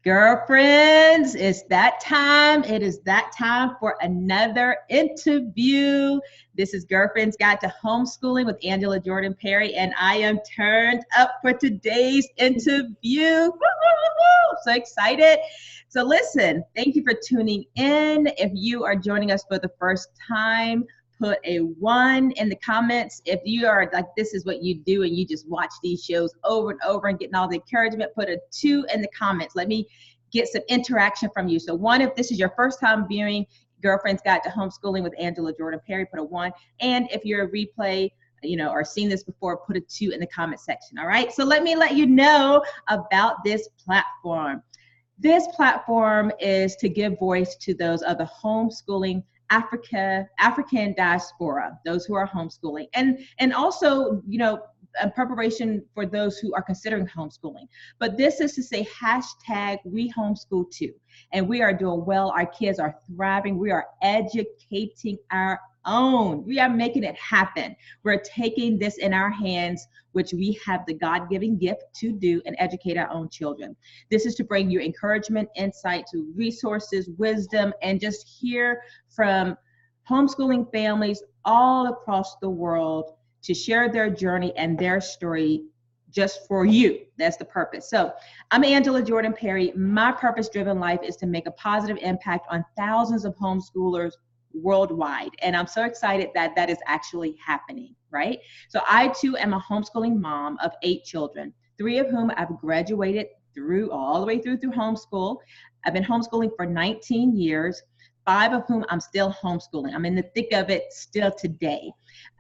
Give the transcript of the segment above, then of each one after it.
Girlfriends, it's that time. It is that time for another interview. This is Girlfriends Guide to Homeschooling with Angela Jordan Perry, and I am turned up for today's interview. So excited. So listen, thank you for tuning in. If you are joining us for the first time, put a 1 in the comments. If you are like, this is what you do and you just watch these shows over and over and getting all the encouragement, put a 2 in the comments. Let me get some interaction from you. So 1, if this is your first time viewing Girlfriend's Guide to Homeschooling with Angela Jordan Perry, put a 1. And if you're a replay, or seen this before, put a 2 in the comment section. All right. So let me let you know about this platform. This platform is to give voice to those of the homeschooling African diaspora, those who are homeschooling, and also, in preparation for those who are considering homeschooling. But this is to say hashtag we homeschool too. And we are doing well. Our kids are thriving. We are educating our own. We are making it happen. We're taking this in our hands, which we have the God-given gift to do and educate our own children. This is to bring you encouragement, insight, to resources, wisdom, and just hear from homeschooling families all across the world to share their journey and their story just for you. That's the purpose. So I'm Angela Jordan Perry. My purpose-driven life is to make a positive impact on thousands of homeschoolers worldwide. And I'm so excited that that is actually happening, right? So I too am a homeschooling mom of 8 children, 3 of whom I've graduated all the way through homeschool. I've been homeschooling for 19 years, 5 of whom I'm still homeschooling. I'm in the thick of it still today.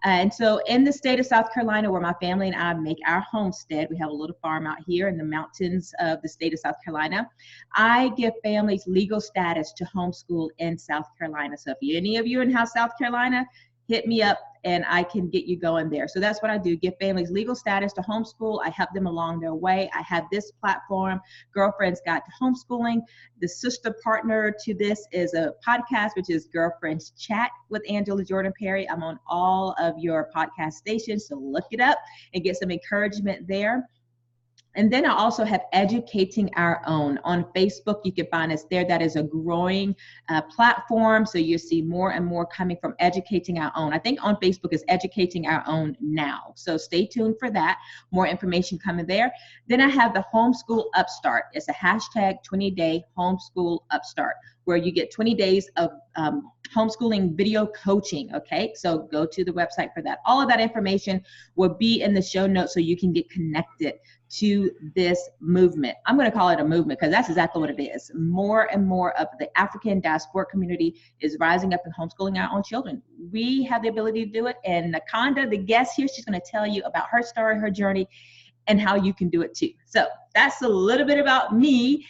And so in the state of South Carolina, where my family and I make our homestead, we have a little farm out here in the mountains of the state of South Carolina. I give families legal status to homeschool in South Carolina. So if any of you in South Carolina, hit me up and I can get you going there. So that's what I do, give families legal status to homeschool. I help them along their way. I have this platform, Girlfriends Guide to Homeschooling. The sister partner to this is a podcast, which is Girlfriends Chat with Angela Jordan Perry. I'm on all of your podcast stations, so look it up and get some encouragement there. And then I also have Educating Our Own. On Facebook, you can find us there. That is a growing platform. So you see more and more coming from Educating Our Own. I think on Facebook is Educating Our Own Now. So stay tuned for that. More information coming there. Then I have the Homeschool Upstart. It's a hashtag 20-day homeschool upstart, where you get 20 days of homeschooling video coaching, okay? So go to the website for that. All of that information will be in the show notes so you can get connected to this movement. I'm gonna call it a movement because that's exactly what it is. More and more of the African diaspora community is rising up and homeschooling our own children. We have the ability to do it, and NaConda, the guest here, she's gonna tell you about her story, her journey, and how you can do it too. So that's a little bit about me.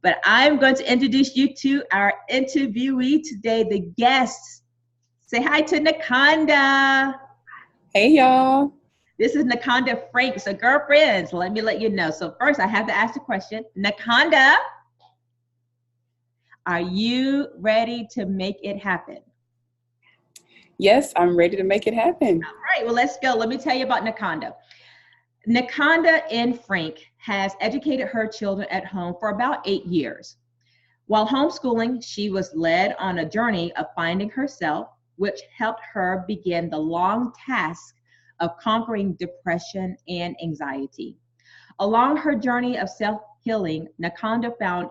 But I'm going to introduce you to our interviewee today, the guest. Say hi to NaConda. Hey, y'all. This is NaConda Frank. So girlfriends, let me let you know. So first I have to ask the question, NaConda, are you ready to make it happen? Yes, I'm ready to make it happen. All right, well, let's go. Let me tell you about NaConda. NaConda N. Frank has educated her children at home for about 8 years. While homeschooling, she was led on a journey of finding herself, which helped her begin the long task of conquering depression and anxiety. Along her journey of self-healing, NaConda found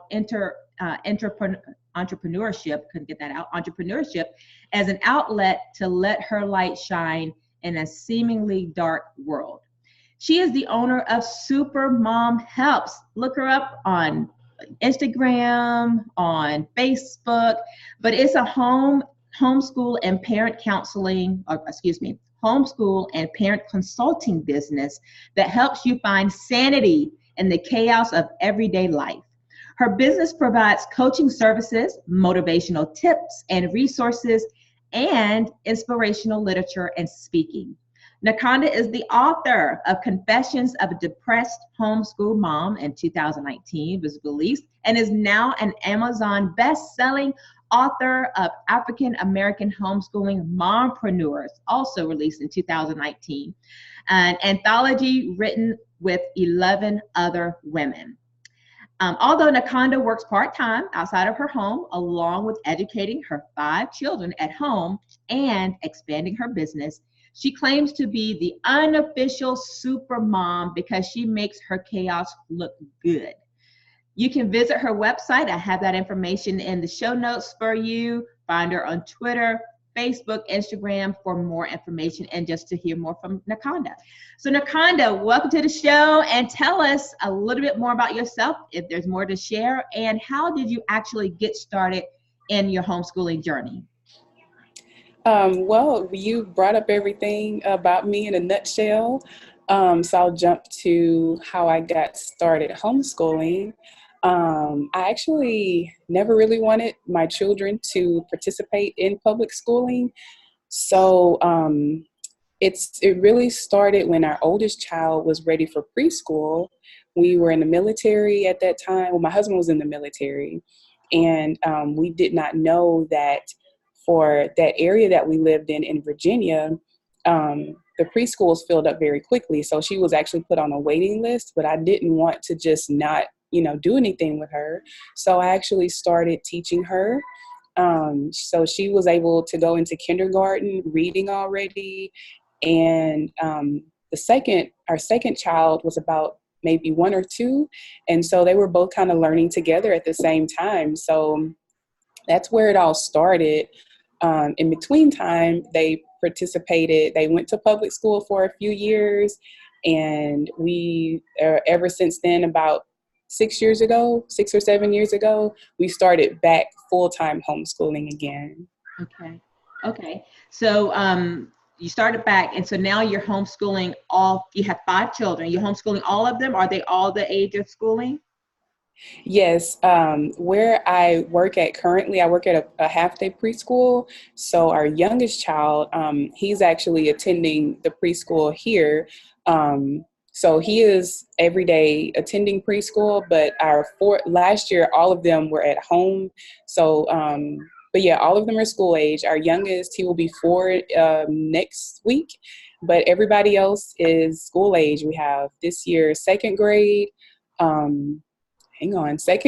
entrepreneurship, couldn't get that out, entrepreneurship as an outlet to let her light shine in a seemingly dark world. She is the owner of Super Mom Helps. Look her up on Instagram, on Facebook, but it's a homeschool and parent counseling, homeschool and parent consulting business that helps you find sanity in the chaos of everyday life. Her business provides coaching services, motivational tips and resources, and inspirational literature and speaking. NaConda is the author of Confessions of a Depressed Homeschool Mom in 2019, was released, and is now an Amazon best-selling author of African American Homeschooling Mompreneurs, also released in 2019, an anthology written with 11 other women. Although NaConda works part-time outside of her home, along with educating her 5 children at home and expanding her business, she claims to be the unofficial super mom because she makes her chaos look good. You can visit her website. I have that information in the show notes for you. Find her on Twitter, Facebook, Instagram for more information and just to hear more from NaConda. So NaConda, welcome to the show, and tell us a little bit more about yourself, if there's more to share, and how did you actually get started in your homeschooling journey? Well, you brought up everything about me in a nutshell. So I'll jump to how I got started homeschooling. I actually never really wanted my children to participate in public schooling. So it really started when our oldest child was ready for preschool. We were in the military at that time. Well, my husband was in the military, and we did not know that for that area that we lived in Virginia, the preschools filled up very quickly. So she was actually put on a waiting list, but I didn't want to just not, do anything with her. So I actually started teaching her. So she was able to go into kindergarten reading already. And our second child was about maybe 1 or 2. And so they were both kind of learning together at the same time. So that's where it all started. In between time, they went to public school for a few years. And we, ever since then, about 6 or 7 years ago, we started back full-time homeschooling again. Okay. So you started back, and so now you're homeschooling you have 5 children. You're homeschooling all of them? Are they all the age of schooling? Yes. Where I work at currently, I work at a half-day preschool. So our youngest child, he's actually attending the preschool here. So he is every day attending preschool, but last year, all of them were at home. So, but yeah, all of them are school age. Our youngest, he will be 4 next week, but everybody else is school age. We have this year, second grade, second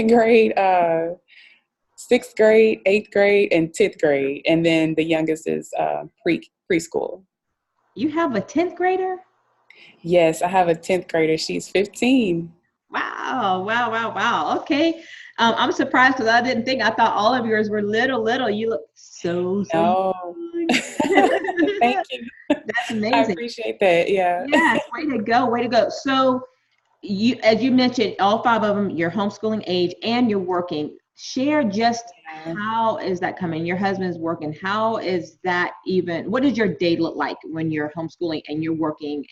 grade, 6th grade, 8th grade, and 10th grade. And then the youngest is preschool. You have a 10th grader? Yes, I have a 10th grader. She's 15. Wow. Okay. I'm surprised because I thought all of yours were little. You look so No. young. Thank you. That's amazing. I appreciate that. Yeah. Yeah, way to go. So as you mentioned, all 5 of them, you're homeschooling age and you're working. Share just how is that coming? Your husband's working. How is that what does your day look like when you're homeschooling and you're working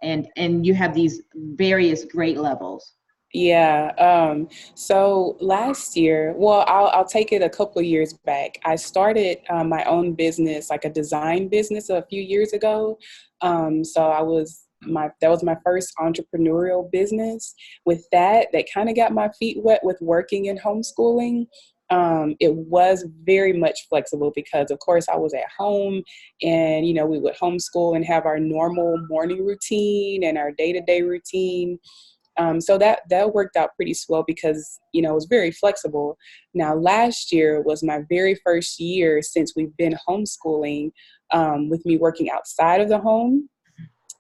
and you have these various grade levels? Yeah. So last year, well, I'll take it a couple of years back. I started my own business, like a design business, a few years ago. So that was my first entrepreneurial business. With that kind of got my feet wet with working in homeschooling. It was very much flexible because, of course, I was at home and, we would homeschool and have our normal morning routine and our day-to-day routine. So that worked out pretty swell because, it was very flexible. Now, last year was my very first year since we've been homeschooling, with me working outside of the home.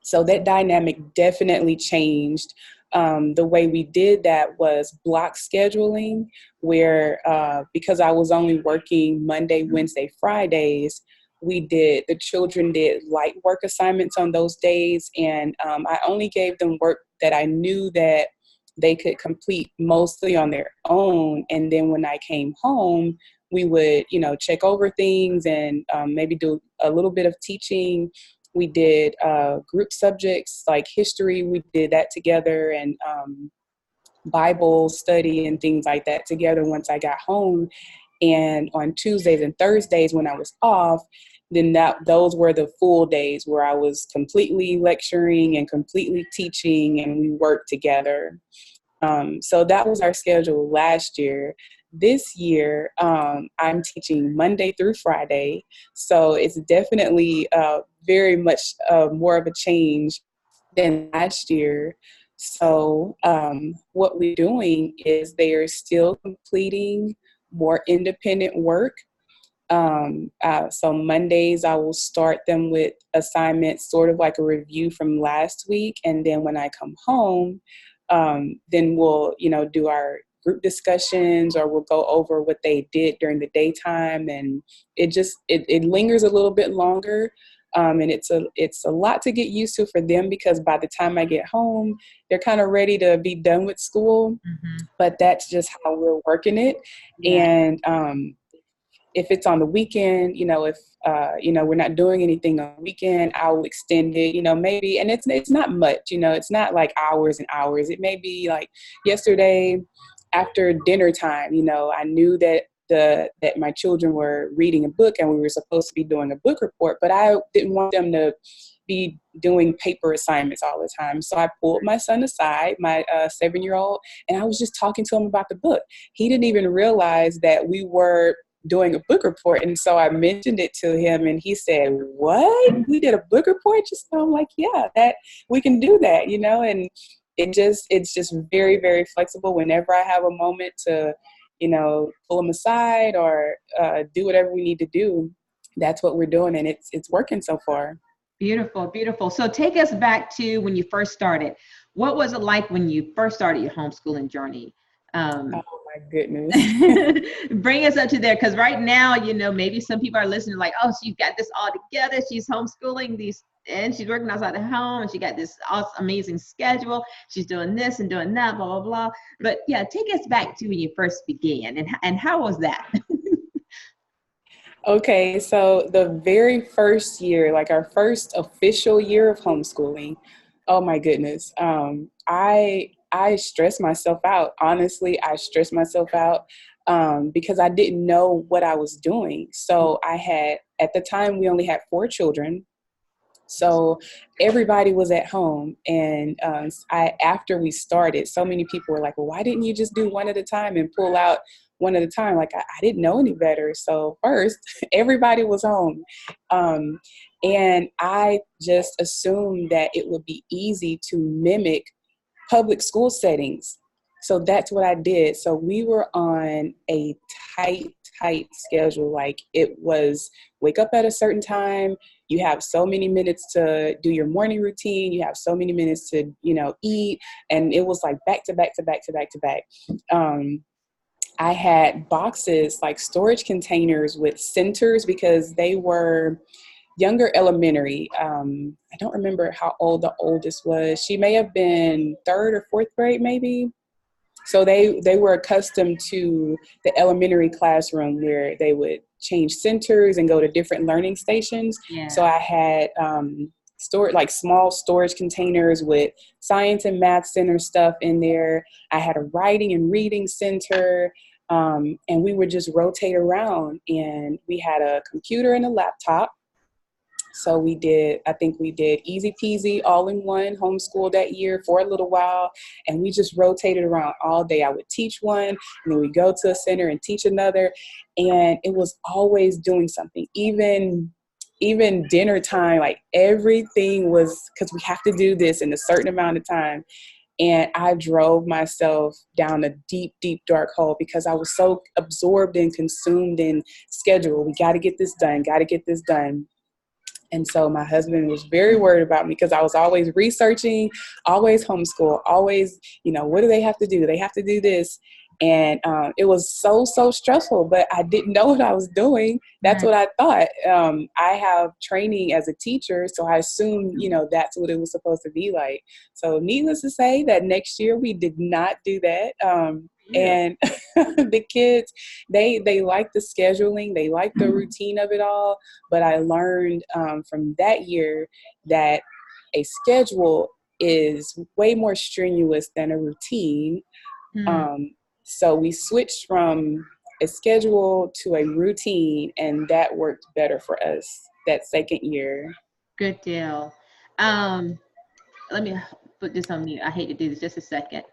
So that dynamic definitely changed. The way we did that was block scheduling, where because I was only working Monday, Wednesday, Fridays, the children did light work assignments on those days. And I only gave them work that I knew that they could complete mostly on their own. And then when I came home, we would, check over things and maybe do a little bit of teaching. We did group subjects like history. We did that together, and Bible study and things like that together once I got home. And on Tuesdays and Thursdays when I was off, then those were the full days where I was completely lecturing and completely teaching, and we worked together. So that was our schedule last year. This year, I'm teaching Monday through Friday. So it's definitely very much more of a change than last year. So what we're doing is they are still completing more independent work. So Mondays, I will start them with assignments, sort of like a review from last week. And then when I come home, then we'll, do our group discussions, or we'll go over what they did during the daytime. And it lingers a little bit longer. And it's a lot to get used to for them, because by the time I get home, they're kind of ready to be done with school. Mm-hmm. But that's just how we're working it. Yeah. And if it's on the weekend, if we're not doing anything on the weekend, I'll extend it, maybe. And it's not much, it's not like hours and hours. It may be like yesterday after dinner time. I knew that my children were reading a book and we were supposed to be doing a book report, but I didn't want them to be doing paper assignments all the time. So I pulled my son aside, my 7-year-old, and I was just talking to him about the book. He didn't even realize that we were doing a book report. And so I mentioned it to him and he said, "What? We did a book report just now?" I'm like, "Yeah, that we can do that, and it's just very, very flexible. Whenever I have a moment to, pull them aside or do whatever we need to do, that's what we're doing. And it's working so far. Beautiful, beautiful. So take us back to when you first started. What was it like when you first started your homeschooling journey? Oh my goodness. Bring us up to there, because right now, maybe some people are listening like, oh, she's got this all together. She's homeschooling these, and she's working outside the home, and she got this awesome, amazing schedule. She's doing this and doing that, blah, blah, blah. But yeah, take us back to when you first began, and how was that? Okay, so the very first year, like our first official year of homeschooling, oh my goodness, I stressed myself out. Honestly, I stressed myself out because I didn't know what I was doing. So at the time, we only had 4 children. So everybody was at home, and after we started, so many people were like, "Well, why didn't you just do one at a time and pull out one at a time?" Like I didn't know any better. So first, everybody was home, and I just assumed that it would be easy to mimic public school settings. So that's what I did. So we were on a tight schedule. Like it was wake up at a certain time. You have so many minutes to do your morning routine. You have so many minutes to, eat. And it was like back to back to back to back to back. I had boxes, like storage containers with centers, because they were younger elementary. I don't remember how old the oldest was. She may have been 3rd or 4th grade, maybe. So they were accustomed to the elementary classroom where they would change centers and go to different learning stations. Yeah. So I had like small storage containers with science and math center stuff in there. I had a writing and reading center. And we would just rotate around, and we had a computer and a laptop. So I think we did easy peasy all in one homeschool that year for a little while. And we just rotated around all day. I would teach one, and then we go to a center and teach another. And it was always doing something, even dinner time, like everything was, because we have to do this in a certain amount of time. And I drove myself down a deep, deep, dark hole because I was so absorbed and consumed in schedule. We got to get this done, got to get this done. And so my husband was very worried about me because I was always researching, always homeschool, always, what do they have to do? They have to do this. And it was so stressful, but I didn't know what I was doing. That's what I thought. I have training as a teacher, so I assumed, that's what it was supposed to be like. So needless to say that next year we did not do that. And the kids, they like the scheduling, they like the routine of it all. But I learned from that year that a schedule is way more strenuous than a routine. So we switched from a schedule to a routine, and that worked better for us that second year. Good deal. Let me put this on mute. I hate to do this, just a second.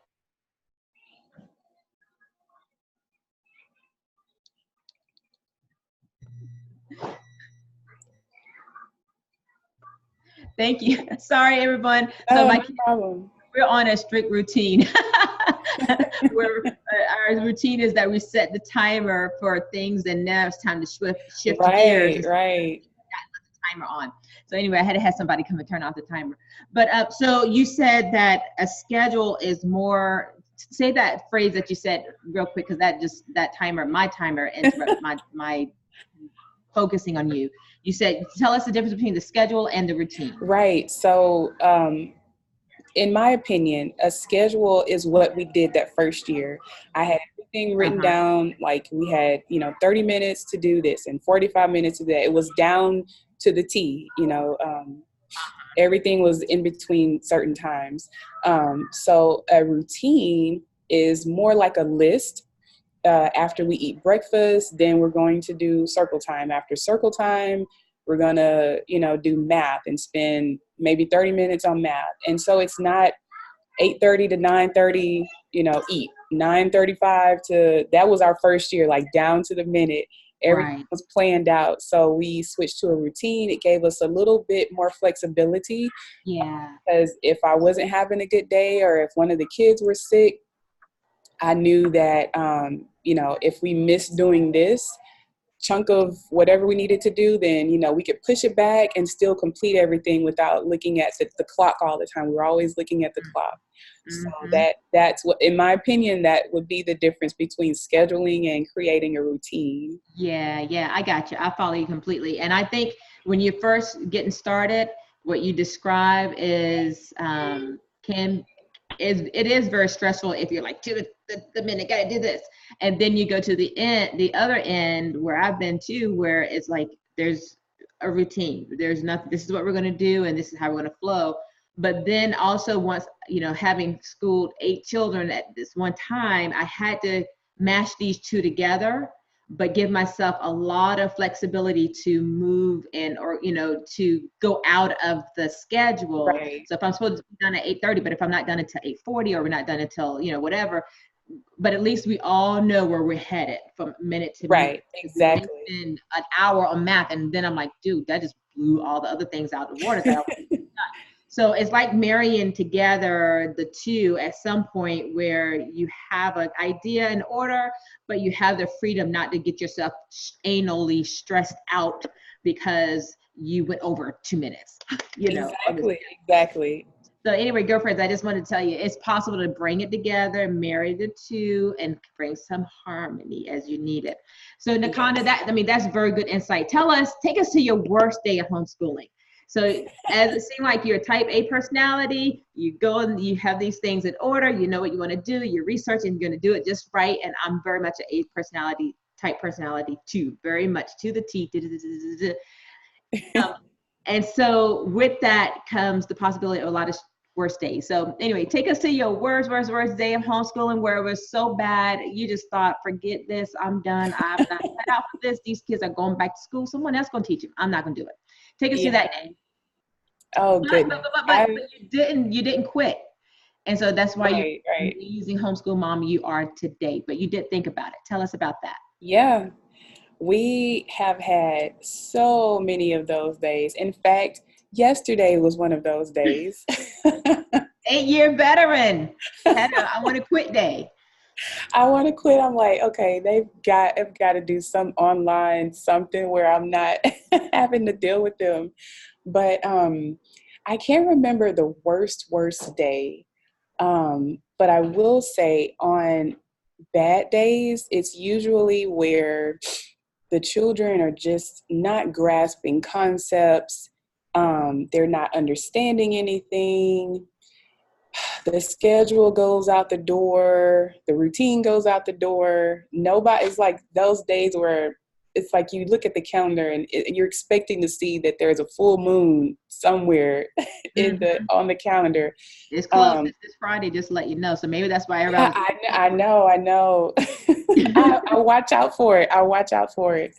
Thank you. Sorry, everyone. So No problem. we're on a strict routine. Where our routine is that we set the timer for things, and now it's time to shift gears. Right. Timer on. So anyway, I had to have somebody come and turn off the timer. But so you said that a schedule is more. Say that phrase that you said real quick, because that timer, my timer, interrupted my focusing on you. You said, tell us the difference between the schedule and the routine. Right. So, in my opinion, a schedule is what we did that first year. I had everything written down, like we had, 30 minutes to do this and 45 minutes to that. It was down to the T, everything was in between certain times. So a routine is more like a list. After we eat breakfast, then we're going to do circle time. After circle time, we're going to, do math and spend maybe 30 minutes on math. And so it's not 8:30 to 9:30, eat. 9:35 to, that was our first year, like down to the minute. Everything was planned out. So we switched to a routine. It gave us a little bit more flexibility. Yeah. Because if I wasn't having a good day, or if one of the kids were sick, I knew that, if we missed doing this chunk of whatever we needed to do, then, we could push it back and still complete everything without looking at the clock all the time. We were always looking at the clock. So that's what, in my opinion, that would be the difference between scheduling and creating a routine. Yeah, I got you. I follow you completely. And I think when you're first getting started, what you describe is it is very stressful if you're like, to the minute, gotta do this. And then you go to the other end where I've been too, where it's like, there's a routine. There's nothing, this is what we're going to do, and this is how we're going to flow. But then also once, having schooled 8 children at this one time, I had to mash these two together, but give myself a lot of flexibility to move to go out of the schedule. Right. So if I'm supposed to be done at 8:30, but if I'm not done until 8:40, or we're not done until, whatever, but at least we all know where we're headed from minute to minute. Right, exactly. And an hour on math, and then I'm like, dude, that just blew all the other things out of the water that I was done. So it's like marrying together the two at some point, where you have an idea in order, but you have the freedom not to get yourself anally stressed out because you went over 2 minutes. Exactly. So anyway, girlfriends, I just wanted to tell you, it's possible to bring it together, marry the two, and bring some harmony as you need it. So NaConda, that's very good insight. Take us to your worst day of homeschooling. So as it seemed like you're a type A personality, you go and you have these things in order, you know what you want to do, you're researching, you're going to do it just right. And I'm very much an A type personality too, very much to the T. And so with that comes the possibility of a lot of worst days. So anyway, take us to your worst day of homeschooling, where it was so bad, you just thought, forget this, I'm done, I'm not cut out for this, these kids are going back to school, someone else going to teach them, I'm not going to do it. Take us to that day. Oh, goodness. But you didn't quit. And so that's why you're right. amazing homeschool mom you are today. But you did think about it. Tell us about that. Yeah. We have had so many of those days. In fact, yesterday was one of those days. 8-year veteran. I want to quit day. I want to quit. I'm like, okay, they've got to do some online something where I'm not having to deal with them. But I can't remember the worst day. But I will say, on bad days, it's usually where the children are just not grasping concepts. They're not understanding anything. The schedule goes out the door. The routine goes out the door. It's like those days where it's like you look at the calendar and you're expecting to see that there's a full moon somewhere on the calendar. It's close. It's this Friday, just to let you know. So maybe that's why everybody. I know. I watch out for it.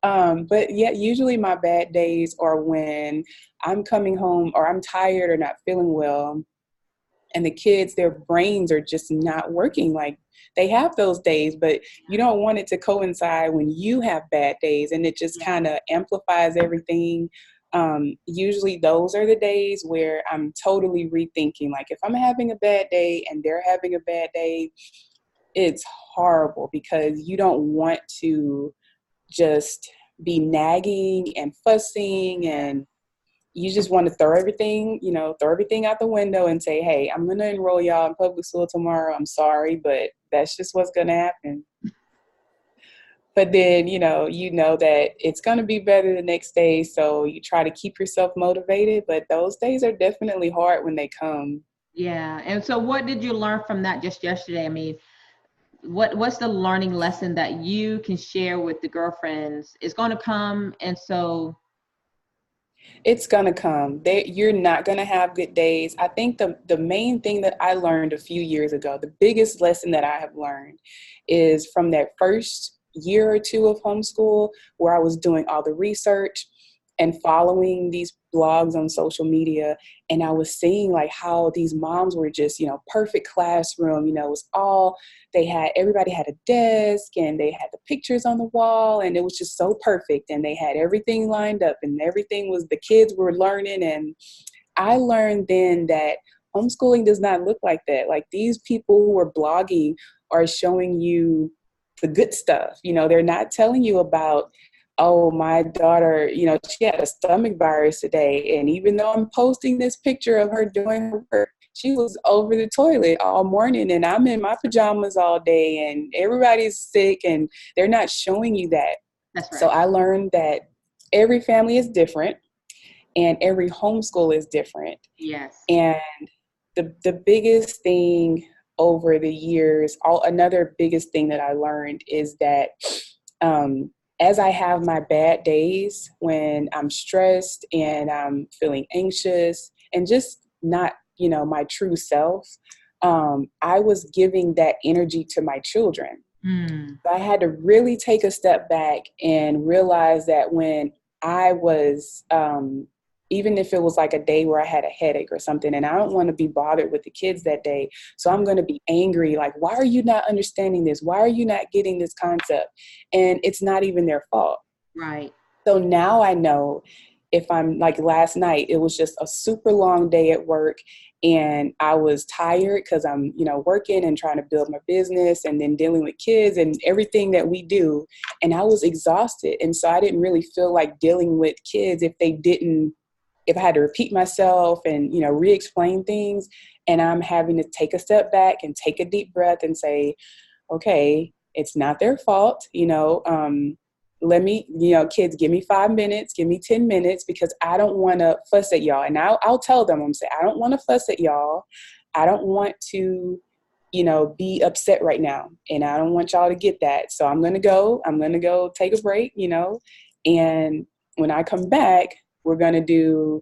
But yeah, usually my bad days are when I'm coming home or I'm tired or not feeling well, and the kids, their brains are just not working. Like, they have those days, but you don't want it to coincide when you have bad days, and it just kind of amplifies everything. Usually those are the days where I'm totally rethinking. Like if I'm having a bad day and they're having a bad day, it's horrible because you don't want to just be nagging and fussing, and you just want to throw everything out the window and say, hey, I'm going to enroll y'all in public school tomorrow. I'm sorry, but that's just what's going to happen. But then, that it's going to be better the next day. So you try to keep yourself motivated, but those days are definitely hard when they come. Yeah. And so what did you learn from that just yesterday? I mean, what's the learning lesson that you can share with the girlfriends? It's going to come. And so it's going to come. You're not going to have good days. I think the main thing that I learned a few years ago, the biggest lesson that I have learned is from that first year or two of homeschool, where I was doing all the research and following these blogs on social media. And I was seeing like how these moms were just, perfect classroom, it was everybody had a desk and they had the pictures on the wall and it was just so perfect. And they had everything lined up and the kids were learning. And I learned then that homeschooling does not look like that. Like these people who are blogging are showing you the good stuff. They're not telling you about, oh, my daughter, she had a stomach virus today. And even though I'm posting this picture of her doing her work, she was over the toilet all morning and I'm in my pajamas all day and everybody's sick, and they're not showing you that. that's right. So I learned that every family is different and every homeschool is different. Yes. And the biggest thing over the years, another biggest thing that I learned is that as I have my bad days when I'm stressed and I'm feeling anxious and just not, my true self, I was giving that energy to my children. So I had to really take a step back and realize that when I was, even if it was like a day where I had a headache or something, and I don't want to be bothered with the kids that day, so I'm going to be angry, like, why are you not understanding this? Why are you not getting this concept? And it's not even their fault. Right. So now I know, if I'm like last night, it was just a super long day at work and I was tired because I'm, working and trying to build my business and then dealing with kids and everything that we do. And I was exhausted. And so I didn't really feel like dealing with kids if I had to repeat myself and, re-explain things. And I'm having to take a step back and take a deep breath and say, okay, it's not their fault. Let me, kids, give me 5 minutes, give me 10 minutes, because I don't want to fuss at y'all. And I'll tell them, I'm saying, I don't want to fuss at y'all. I don't want to, be upset right now. And I don't want y'all to get that. So I'm going to go take a break, and when I come back, we're going to do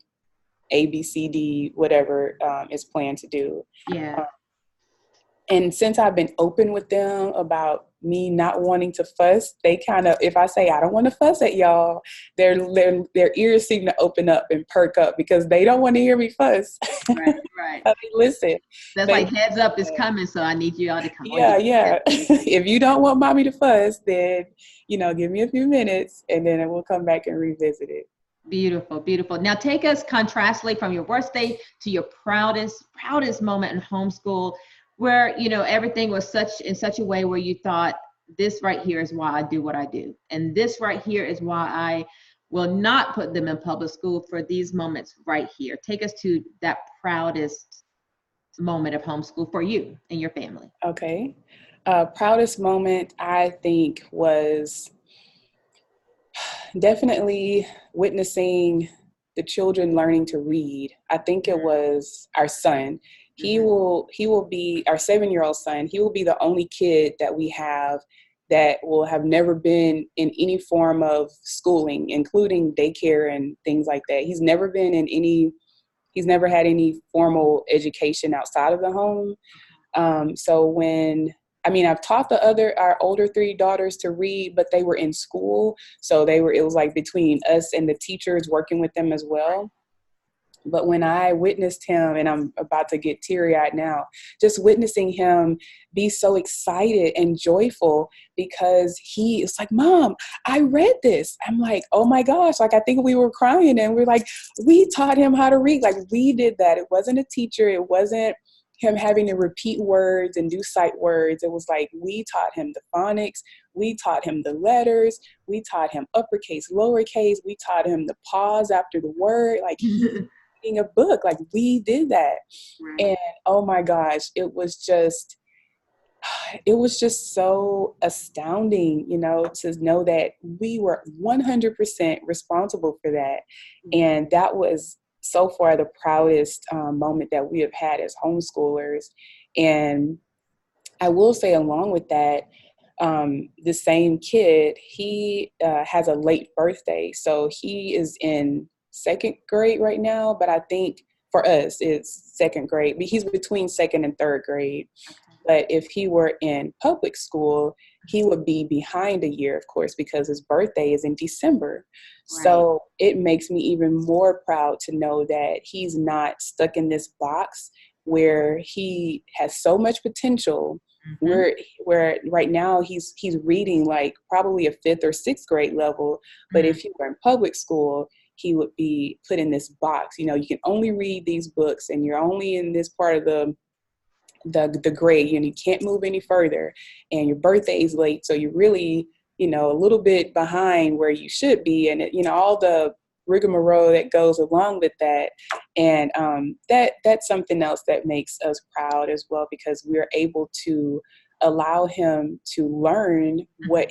A, B, C, D, whatever is planned to do. Yeah. And since I've been open with them about me not wanting to fuss, they kind of, if I say I don't want to fuss at y'all, their ears seem to open up and perk up because they don't want to hear me fuss. Right. Listen. That's like heads up is coming, so I need you all to come. Yeah. If you don't want mommy to fuss, then, give me a few minutes and then we'll come back and revisit it. Beautiful, beautiful. Now take us contrastly from your worst day to your proudest moment in homeschool, where, everything was in such a way where you thought, this right here is why I do what I do. And this right here is why I will not put them in public school for these moments right here. Take us to that proudest moment of homeschool for you and your family. Okay. Proudest moment, I think, was definitely witnessing the children learning to read. I think it was our son. He will be our 7-year-old son. He will be the only kid that we have that will have never been in any form of schooling, including daycare and things like that. He's never had any formal education outside of the home. I've taught our older 3 daughters to read, but they were in school. So it was like between us and the teachers working with them as well. But when I witnessed him, and I'm about to get teary-eyed now, just witnessing him be so excited and joyful because he is like, Mom, I read this. I'm like, oh my gosh, like I think we were crying and we're like, we taught him how to read. Like we did that. It wasn't a teacher. It wasn't him having to repeat words and do sight words. It was like we taught him the phonics. We taught him the letters. We taught him uppercase, lowercase. We taught him the pause after the word. Like he reading a book, like we did that. Right. And oh my gosh, it was just so astounding, to know that we were 100% responsible for that. And that was so far the proudest moment that we have had as homeschoolers. And I will say along with that, the same kid, he has a late birthday. So he is in second grade right now, but I think for us it's second grade. He's between second and third grade. But if he were in public school, he would be behind a year, of course, because his birthday is in December. Right. So it makes me even more proud to know that he's not stuck in this box where he has so much potential. Where right now he's reading like probably a 5th or 6th grade level. But if he were in public school, he would be put in this box. You can only read these books and you're only in this part of the grade and you can't move any further and your birthday is late. So you're really, a little bit behind where you should be. And, all the rigmarole that goes along with that. And that's something else that makes us proud as well, because we're able to allow him to learn what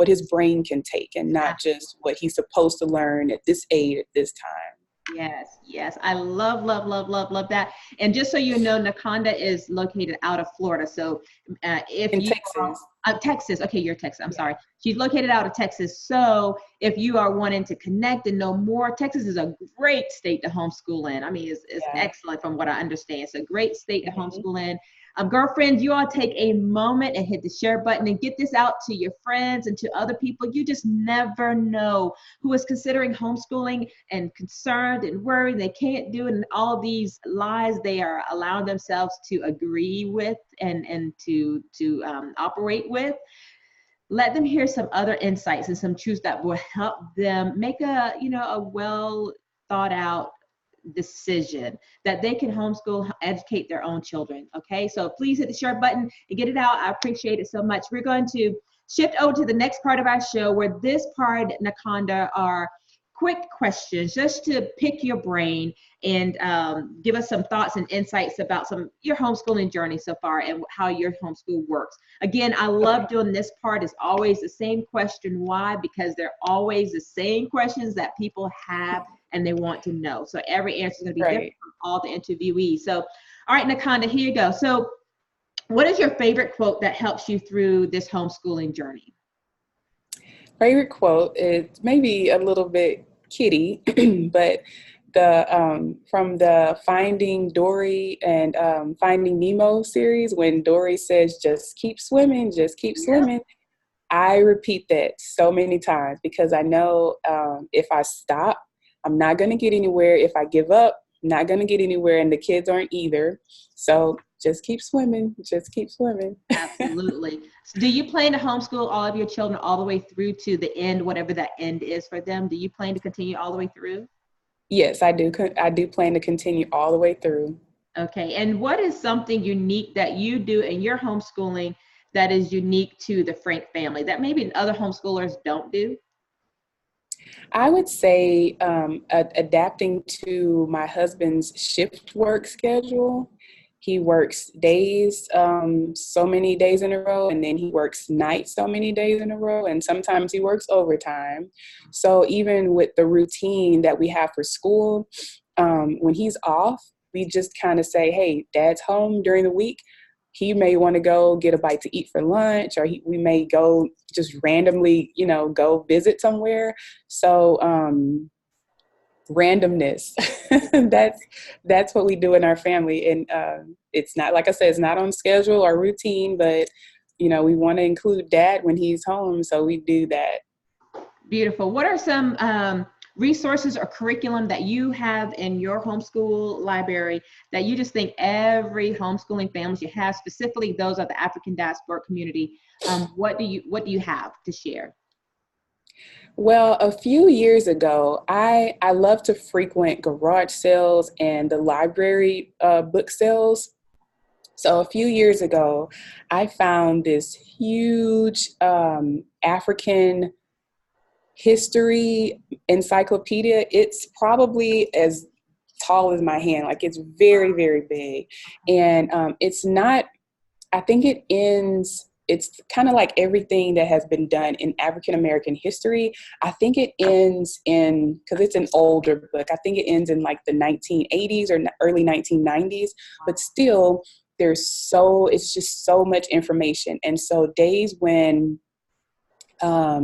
his brain can take and not just what he's supposed to learn at this age, at this time. Yes. I love that. And just so you know, NaConda is located out of Florida. So if in you Texas. Texas. Okay, you're Texas. I'm sorry. She's located out of Texas. So if you are wanting to connect and know more, Texas is a great state to homeschool in. I mean, it's excellent from what I understand. It's a great state to homeschool in. Girlfriends, you all take a moment and hit the share button and get this out to your friends and to other people. You just never know who is considering homeschooling and concerned and worried they can't do it, and all of these lies they are allowing themselves to agree with and to operate with. Let them hear some other insights and some truths that will help them make a well thought out decision that they can homeschool, educate their own children. Okay, so please hit the share button and get it out. I appreciate it so much. We're going to shift over to the next part of our show, where this part, NaConda, are quick questions just to pick your brain and give us some thoughts and insights about your homeschooling journey so far and how your homeschool works. Again, I love doing this part. It's always the same question. Why? Because they're always the same questions that people have and they want to know. So every answer is going to be different from all the interviewees. So, all right, NaConda, here you go. So what is your favorite quote that helps you through this homeschooling journey? Favorite quote is maybe a little bit kiddie, but from the Finding Dory and Finding Nemo series, when Dory says, just keep swimming, just keep swimming. I repeat that so many times because I know if I stop, I'm not going to get anywhere. If I give up, I'm not going to get anywhere, and the kids aren't either. So just keep swimming. Just keep swimming. Absolutely. So do you plan to homeschool all of your children all the way through to the end, whatever that end is for them? Do you plan to continue all the way through? Yes, I do. I do plan to continue all the way through. Okay. And what is something unique that you do in your homeschooling that is unique to the Frank family that maybe other homeschoolers don't do? I would say adapting to my husband's shift work schedule. He works days, so many days in a row, and then he works nights so many days in a row, and sometimes he works overtime. So even with the routine that we have for school, when he's off, we just kind of say, hey, Dad's home during the week. He may want to go get a bite to eat for lunch, or we may go just randomly, go visit somewhere. So randomness, that's what we do in our family. And it's not, like I said, it's not on schedule or routine, but, we want to include Dad when he's home. So we do that. Beautiful. What are some resources or curriculum that you have in your homeschool library that you just think every homeschooling family should have, specifically those of the African diaspora community? What do you have to share? Well, a few years ago, I love to frequent garage sales and the library book sales. So a few years ago, I found this huge African history encyclopedia. It's probably as tall as my hand. Like, it's very, very big. And it's not, I think it ends, it's kind of like everything that has been done in African American history. I think it ends in, because it's an older book, I think it ends in like the 1980s or early 1990s, but still it's just so much information. And so days when I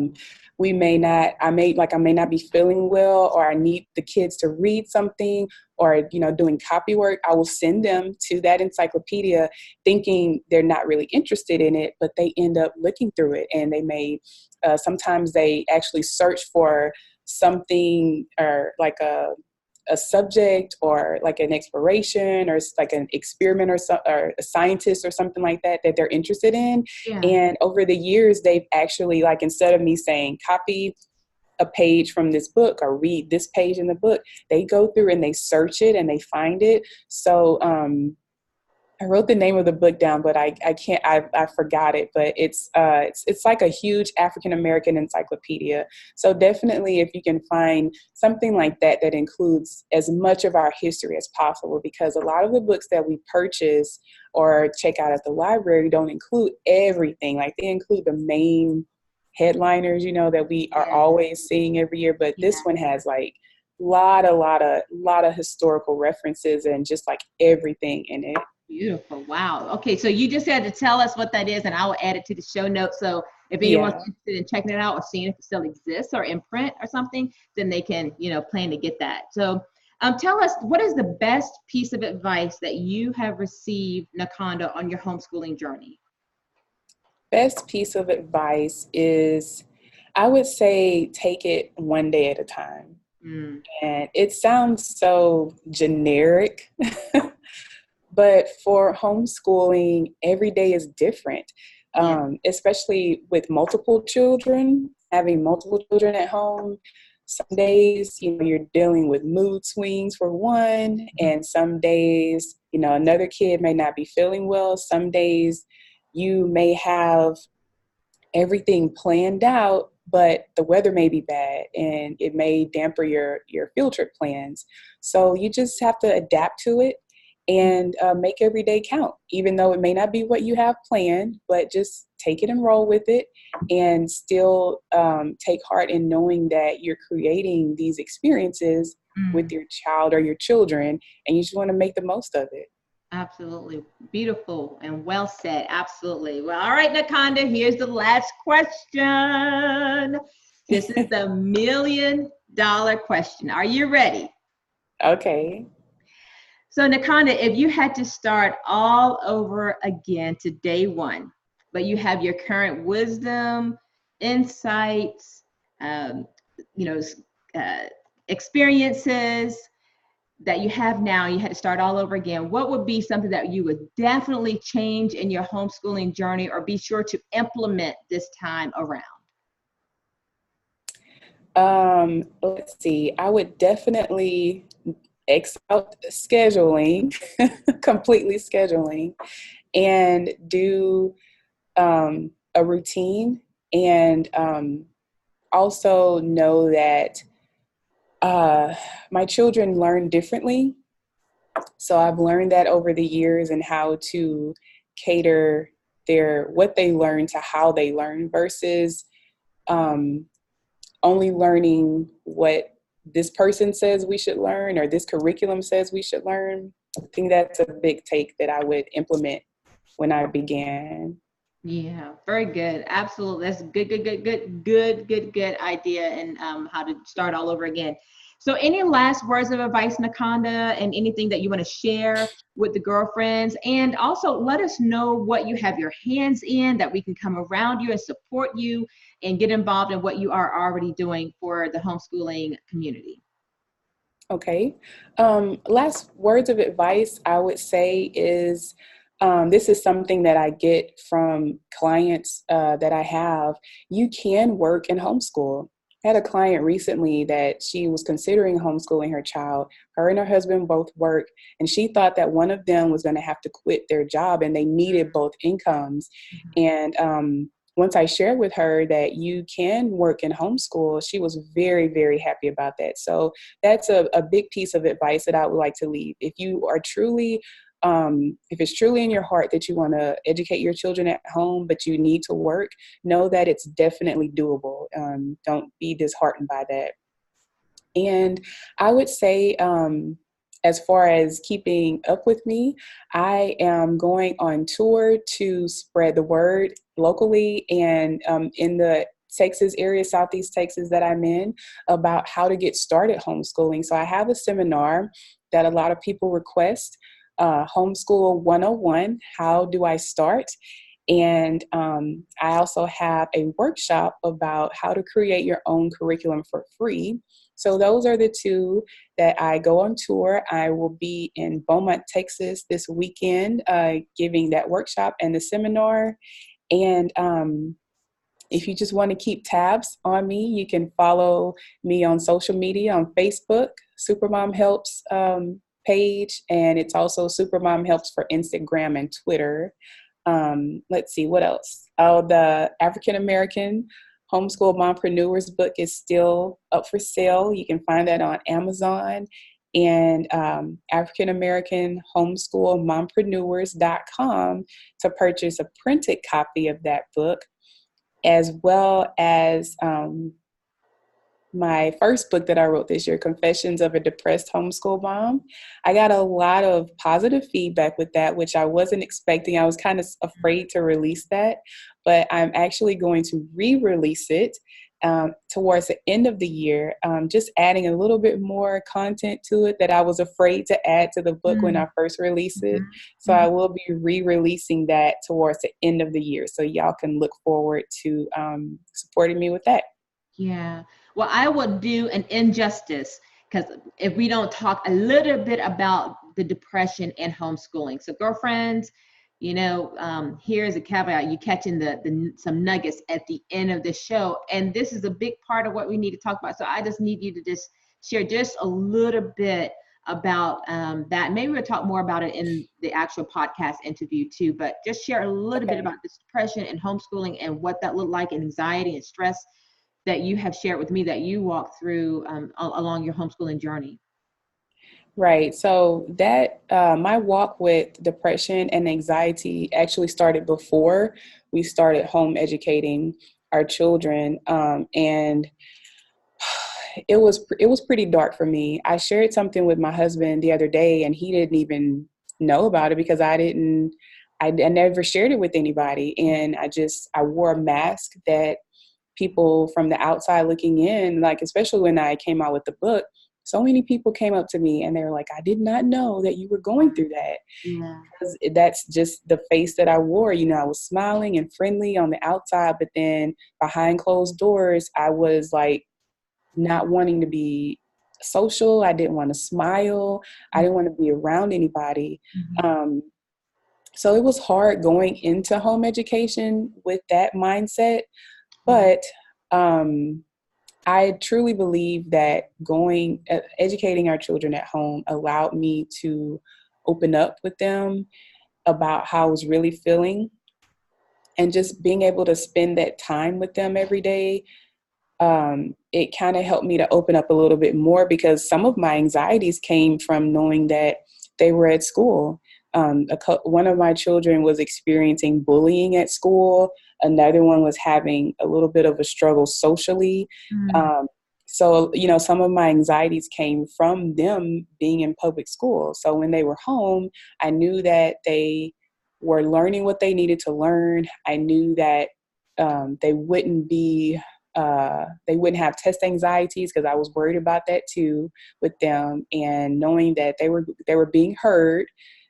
may not be feeling well, or I need the kids to read something, or, doing copy work, I will send them to that encyclopedia thinking they're not really interested in it, but they end up looking through it, and they may, sometimes they actually search for something, or like a subject, or like an exploration, or like an experiment, or a scientist or something like that they're interested in. Yeah. And over the years, they've actually, like, instead of me saying copy a page from this book or read this page in the book, they go through and they search it and they find it. So I wrote the name of the book down, but I forgot it, but it's like a huge African American encyclopedia. So definitely, if you can find something like that includes as much of our history as possible, because a lot of the books that we purchase or check out at the library don't include everything. Like, they include the main headliners, that we are always seeing every year. But this one has like lot of historical references and just like everything in it. Beautiful. Wow. Okay. So you just had to tell us what that is, and I will add it to the show notes. So if anyone's interested in checking it out or seeing if it still exists or in print or something, then they can, plan to get that. So tell us, what is the best piece of advice that you have received, NaConda, on your homeschooling journey? Best piece of advice is, I would say, take it one day at a time. And it sounds so generic, but for homeschooling, every day is different, especially with multiple children, having multiple children at home. Some days, you're dealing with mood swings for one, and some days, another kid may not be feeling well. Some days you may have everything planned out, but the weather may be bad and it may damper your field trip plans. So you just have to adapt to it and make every day count, even though it may not be what you have planned, but just take it and roll with it, and still take heart in knowing that you're creating these experiences with your child or your children, and you just want to make the most of it. Absolutely. Beautiful and well said. Absolutely. Well, all right, NaConda, here's the last question. This is the $1 million question. Are you ready? Okay. So NaConda, if you had to start all over again to day one, but you have your current wisdom, insights, experiences that you have now, you had to start all over again, what would be something that you would definitely change in your homeschooling journey, or be sure to implement this time around? Let's see. I would definitely X out scheduling, completely scheduling, and do a routine, and also know that my children learn differently. So I've learned that over the years, and how to cater what they learn to how they learn, versus only learning what this person says we should learn, or this curriculum says we should learn. I think that's a big take that I would implement when I began. Yeah, very good. Absolutely. That's good idea, and how to start all over again. So any last words of advice, NaConda, and anything that you want to share with the girlfriends? And also let us know what you have your hands in that we can come around you and support you and get involved in what you are already doing for the homeschooling community. Okay. Last words of advice I would say is, this is something that I get from clients that I have. You can work and homeschool. I had a client recently that she was considering homeschooling her child. Her and her husband both work, and she thought that one of them was going to have to quit their job, and they needed both incomes. And once I shared with her that you can work and homeschool, she was very, very happy about that. So that's a big piece of advice that I would like to leave. If you are truly, if it's truly in your heart that you want to educate your children at home, but you need to work, know that it's definitely doable. Don't be disheartened by that. And I would say, as far as keeping up with me, I am going on tour to spread the word locally and in the Texas area, Southeast Texas that I'm in, about how to get started homeschooling. So I have a seminar that a lot of people request, Homeschool 101, How Do I Start? And I also have a workshop about how to create your own curriculum for free. So those are the two that I go on tour. I will be in Beaumont, Texas this weekend, giving that workshop and the seminar. And if you just want to keep tabs on me, you can follow me on social media on Facebook, Supermom Helps page, and it's also Supermom Helps for Instagram and Twitter. Let's see, what else? Oh, the African American Homeschool Mompreneurs book is still up for sale. You can find that on Amazon, and African American Homeschool Mompreneurs.com to purchase a printed copy of that book, as well as my first book that I wrote this year, Confessions of a Depressed Homeschool Mom. I got a lot of positive feedback with that, which I wasn't expecting. I was kind of afraid to release that, but I'm actually going to re-release it towards the end of the year, just adding a little bit more content to it that I was afraid to add to the book when I first released it. So I will be re-releasing that towards the end of the year. So y'all can look forward to supporting me with that. Yeah. Well, I will do an injustice because if we don't talk a little bit about the depression and homeschooling. So girlfriends, here's a caveat. You catching some nuggets at the end of the show. And this is a big part of what we need to talk about. So I just need you to just share just a little bit about that. Maybe we'll talk more about it in the actual podcast interview too, but just share a little bit about this depression and homeschooling and what that looked like, and anxiety and stress that you have shared with me that you walked through along your homeschooling journey. Right. So that my walk with depression and anxiety actually started before we started home educating our children. And it was pretty dark for me. I shared something with my husband the other day, and he didn't even know about it because I never shared it with anybody. And I wore a mask that people from the outside looking in, like, especially when I came out with the book, so many people came up to me and they were like, I did not know that you were going through that. Yeah. Because that's just the face that I wore. I was smiling and friendly on the outside, but then behind closed doors, I was like not wanting to be social. I didn't want to smile. I didn't want to be around anybody. So it was hard going into home education with that mindset. But I truly believe that educating our children at home allowed me to open up with them about how I was really feeling, and just being able to spend that time with them every day. It kind of helped me to open up a little bit more, because some of my anxieties came from knowing that they were at school. One of my children was experiencing bullying at school. Another one was having a little bit of a struggle socially. So, some of my anxieties came from them being in public school. So when they were home, I knew that they were learning what they needed to learn. I knew that they wouldn't be they wouldn't have test anxieties, because I was worried about that too with them, and knowing that they were being heard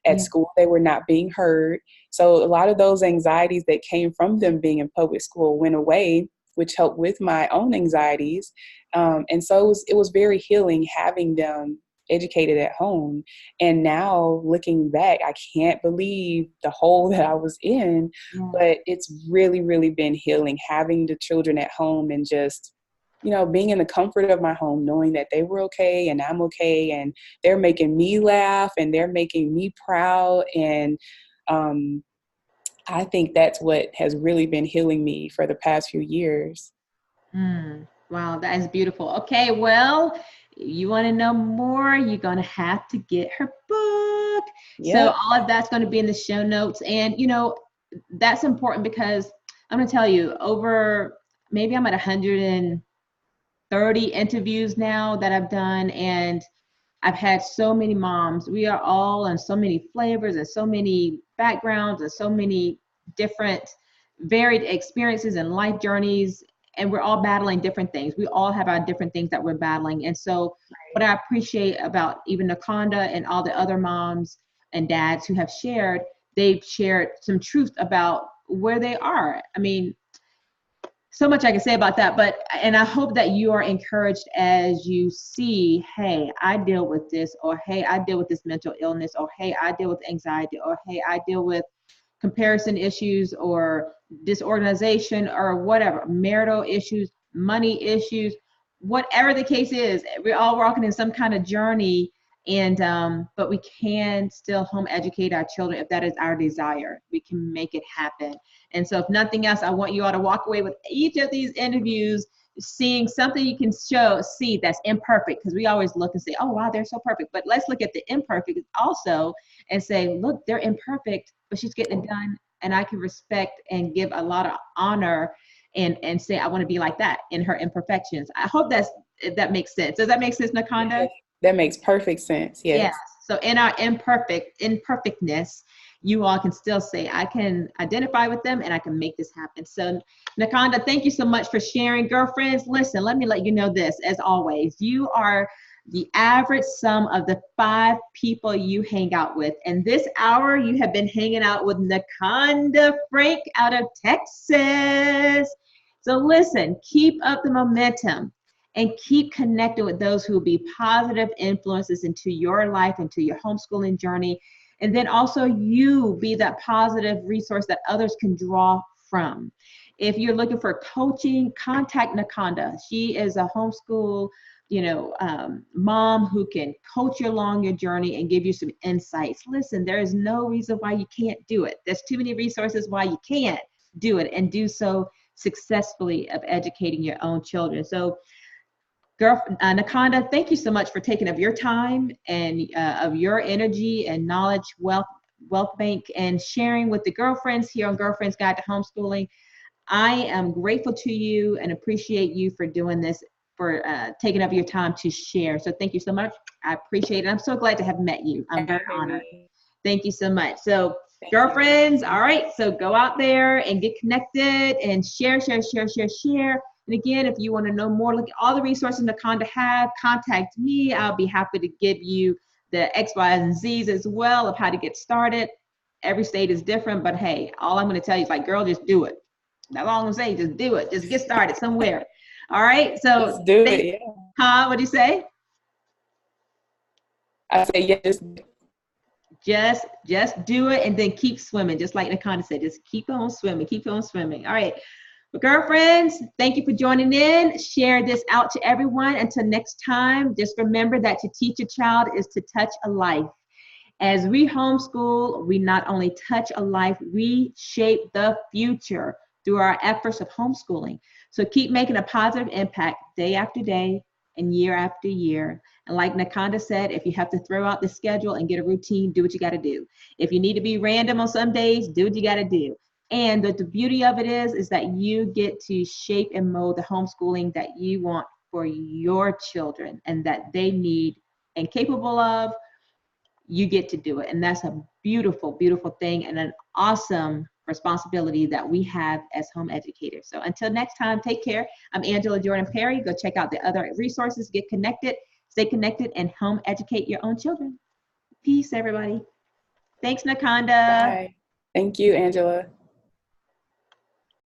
at school, they were not being heard. So a lot of those anxieties that came from them being in public school went away, which helped with my own anxieties. And so it was very healing having them educated at home. And now looking back, I can't believe the hole that I was in, but it's really, really been healing having the children at home, and just, being in the comfort of my home, knowing that they were okay and I'm okay, and they're making me laugh and they're making me proud. And I think that's what has really been healing me for the past few years. Wow, that is beautiful. Okay, well, you want to know more, you're going to have to get her book. So all of that's going to be in the show notes. And, that's important, because I'm going to tell you, maybe I'm at 130 interviews now that I've done, and I've had so many moms. We are all in so many flavors and so many backgrounds and so many different varied experiences and life journeys, and we're all battling different things. We all have our different things that we're battling. And so what I appreciate about even NaConda and all the other moms and dads who have shared, they've shared some truth about where they are. I mean, so much I can say about that, and I hope that you are encouraged as you see, hey, I deal with this, or hey, I deal with this mental illness, or hey, I deal with anxiety, or hey, I deal with comparison issues or disorganization or whatever, marital issues, money issues, whatever the case is. We're all walking in some kind of journey, and but we can still home educate our children if that is our desire. We can make it happen. And so if nothing else, I want you all to walk away with each of these interviews seeing something you can see that's imperfect, because we always look and say, oh wow, they're so perfect, but let's look at the imperfect also and say, look, they're imperfect, but she's getting it done, and I can respect and give a lot of honor and say I want to be like that in her imperfections. I hope that makes sense. Does that make sense, NaConda? Yes, that makes perfect sense. Yes. So in our imperfectness, you all can still say, I can identify with them and I can make this happen. So NaConda, thank you so much for sharing. Girlfriends, listen, let me let you know this, as always, you are the average sum of the 5 people you hang out with. And this hour, you have been hanging out with NaConda Frank out of Texas. So listen, keep up the momentum and keep connected with those who will be positive influences into your life, into your homeschooling journey. And then also you be that positive resource that others can draw from. If you're looking for coaching, contact NaConda. She is a homeschool, mom who can coach you along your journey and give you some insights. Listen, there is no reason why you can't do it. There's too many resources why you can't do it, and do so successfully of educating your own children. So NaConda, thank you so much for taking up your time and of your energy and knowledge, wealth bank, and sharing with the girlfriends here on Girlfriend's Guide to Homeschooling. I am grateful to you and appreciate you for doing this, for taking up your time to share. So thank you so much. I appreciate it. I'm so glad to have met you. I'm very honored. Thank you so much. So girlfriends, all right, so go out there and get connected and share. And again, if you want to know more, look at all the resources NaConda have, contact me. I'll be happy to give you the X, Y, and Z's as well of how to get started. Every state is different, but hey, all I'm going to tell you is like, girl, just do it. That's all I'm going to say, just do it. Just get started somewhere. All right, so let's do it. Yeah. Huh? What do you say? I say yes. Just do it, and then keep swimming. Just like NaConda said, just keep on swimming. All right. Well, girlfriends, thank you for joining in. Share this out to everyone. Until next time, just remember that to teach a child is to touch a life. As we homeschool, we not only touch a life, we shape the future through our efforts of homeschooling. So keep making a positive impact day after day and year after year. And like NaConda said, if you have to throw out the schedule and get a routine, do what you got to do. If you need to be random on some days, do what you got to do. And the beauty of it is that you get to shape and mold the homeschooling that you want for your children and that they need and capable of. You get to do it. And that's a beautiful, beautiful thing and an awesome responsibility that we have as home educators. So until next time, take care. I'm Angela Jordan Perry. Go check out the other resources, get connected, stay connected, and home educate your own children. Peace, everybody. Thanks, NaConda. Bye. Thank you, Angela.